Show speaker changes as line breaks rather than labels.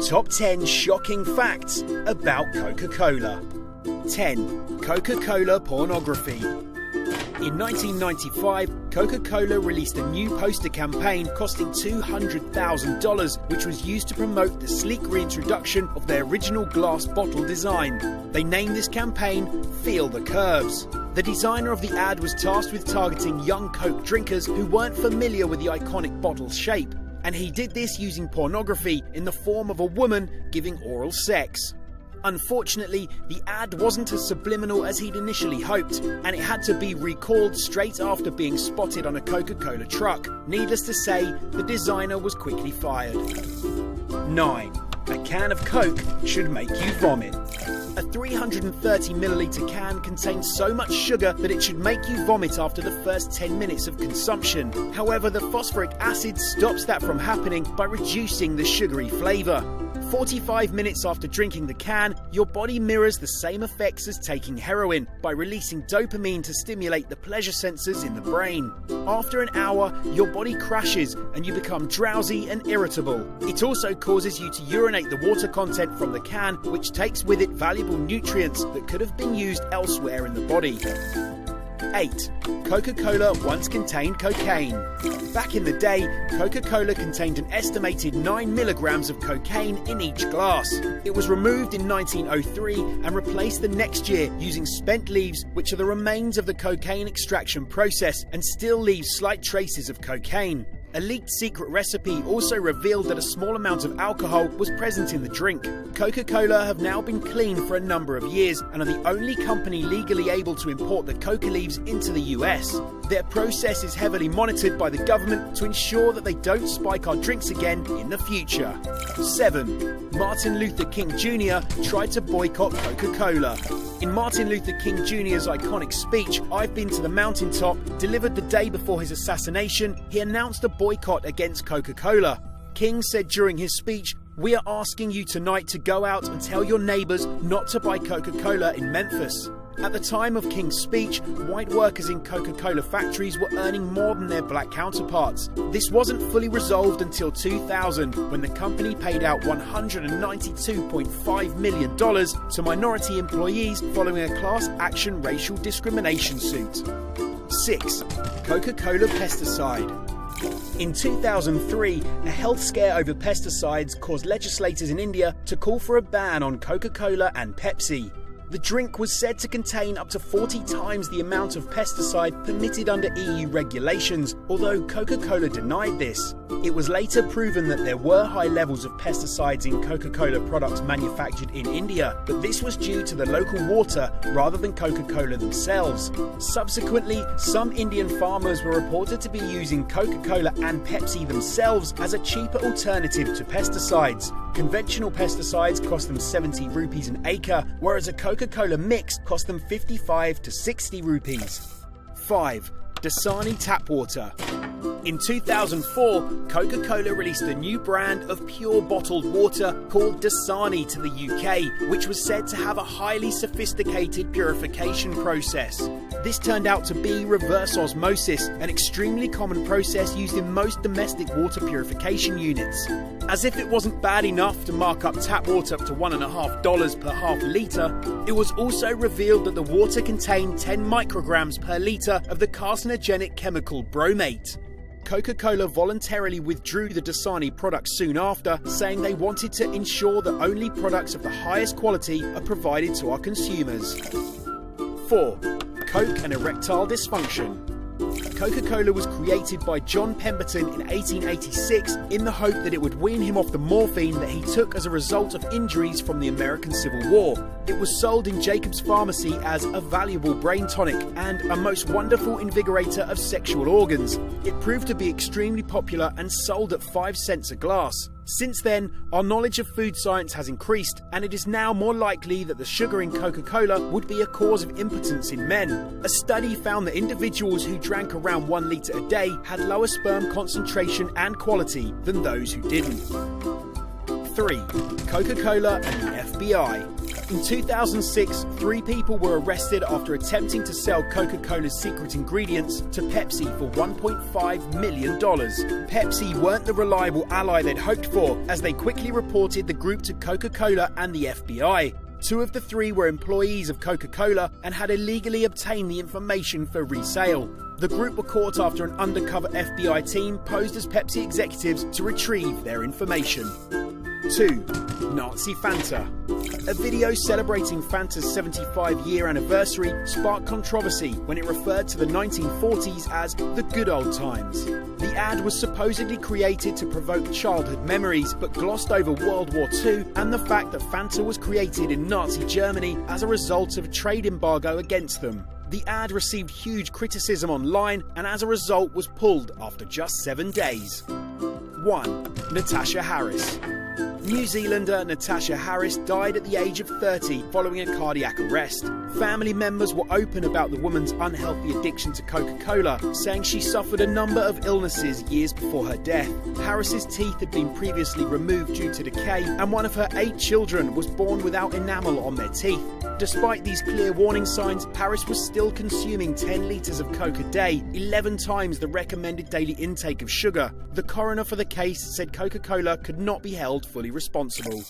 Top 10 shocking facts about Coca-Cola. 10. Coca-Cola pornography. In 1995, Coca-Cola released a new poster campaign costing $200,000, which was used to promote the sleek reintroduction of their original glass bottle design. They named this campaign Feel the Curves. The designer of the ad was tasked with targeting young Coke drinkers who weren't familiar with the iconic bottle shape, and he did this using pornography in the form of a woman giving oral sex. Unfortunately, the ad wasn't as subliminal as he'd initially hoped, and it had to be recalled straight after being spotted on a Coca-Cola truck. Needless to say, the designer was quickly fired. 9. A can of Coke should make you vomit. A 330ml can contains so much sugar that it should make you vomit after the first 10 minutes of consumption. However, the phosphoric acid stops that from happening by reducing the sugary flavour. 45 minutes after drinking the can, your body mirrors the same effects as taking heroin by releasing dopamine to stimulate the pleasure sensors in the brain. After an hour, your body crashes and you become drowsy and irritable. It also causes you to urinate the water content from the can, which takes with it valuable nutrients that could have been used elsewhere in the body. 8. Coca-Cola once contained cocaine. Back in the day, Coca-Cola contained an estimated 9 milligrams of cocaine in each glass. It was removed in 1903 and replaced the next year using spent leaves, which are the remains of the cocaine extraction process and still leave slight traces of cocaine. A leaked secret recipe also revealed that a small amount of alcohol was present in the drink. Coca-Cola have now been clean for a number of years and are the only company legally able to import the coca leaves into the US. Their process is heavily monitored by the government to ensure that they don't spike our drinks again in the future. 7. Martin Luther King Jr. tried to boycott Coca-Cola. In Martin Luther King Jr.'s iconic speech, "I've been to the mountaintop," delivered the day before his assassination, he announced a boycott against Coca-Cola. King said during his speech, "We are asking you tonight to go out and tell your neighbours not to buy Coca-Cola in Memphis." At the time of King's speech, white workers in Coca-Cola factories were earning more than their black counterparts. This wasn't fully resolved until 2000, when the company paid out $192.5 million to minority employees following a class action racial discrimination suit. 6. Coca-Cola pesticide. In 2003, a health scare over pesticides caused legislators in India to call for a ban on Coca-Cola and Pepsi. The drink was said to contain up to 40 times the amount of pesticide permitted under EU regulations, although Coca-Cola denied this. It was later proven that there were high levels of pesticides in Coca-Cola products manufactured in India, but this was due to the local water rather than Coca-Cola themselves. Subsequently, some Indian farmers were reported to be using Coca-Cola and Pepsi themselves as a cheaper alternative to pesticides. Conventional pesticides cost them 70 rupees an acre, whereas a Coca-Cola mix cost them 55 to 60 rupees. 5. Dasani tap water. In 2004, Coca-Cola released a new brand of pure bottled water called Dasani to the UK, which was said to have a highly sophisticated purification process. This turned out to be reverse osmosis, an extremely common process used in most domestic water purification units. As if it wasn't bad enough to mark up tap water up to $1.50 per half litre, it was also revealed that the water contained 10 micrograms per litre of the carcinogenic chemical bromate. Coca-Cola voluntarily withdrew the Dasani product soon after, saying they wanted to ensure that only products of the highest quality are provided to our consumers. 4. Coke and erectile dysfunction. Coca-Cola was created by John Pemberton in 1886 in the hope that it would wean him off the morphine that he took as a result of injuries from the American Civil War. It was sold in Jacob's Pharmacy as a valuable brain tonic and a most wonderful invigorator of sexual organs. It proved to be extremely popular and sold at 5 cents a glass. Since then, our knowledge of food science has increased, and it is now more likely that the sugar in Coca-Cola would be a cause of impotence in men. A study found that individuals who drank around 1 litre a day had lower sperm concentration and quality than those who didn't. 3. Coca-Cola and the FBI. In 2006, 3 people were arrested after attempting to sell Coca-Cola's secret ingredients to Pepsi for $1.5 million. Pepsi weren't the reliable ally they'd hoped for, as they quickly reported the group to Coca-Cola and the FBI. 2 of the 3 were employees of Coca-Cola and had illegally obtained the information for resale. The group were caught after an undercover FBI team posed as Pepsi executives to retrieve their information. 2. Nazi Fanta. A video celebrating Fanta's 75-year anniversary sparked controversy when it referred to the 1940s as the good old times. The ad was supposedly created to provoke childhood memories, but glossed over World War II and the fact that Fanta was created in Nazi Germany as a result of a trade embargo against them. The ad received huge criticism online and as a result was pulled after just 7 days. 1. Natasha Harris. New Zealander Natasha Harris died at the age of 30 following a cardiac arrest. Family members were open about the woman's unhealthy addiction to Coca-Cola, saying she suffered a number of illnesses years before her death. Harris's teeth had been previously removed due to decay, and one of her 8 children was born without enamel on their teeth. Despite these clear warning signs, Harris was still consuming 10 litres of Coke a day, 11 times the recommended daily intake of sugar. The coroner for the case said Coca-Cola could not be held fully responsible.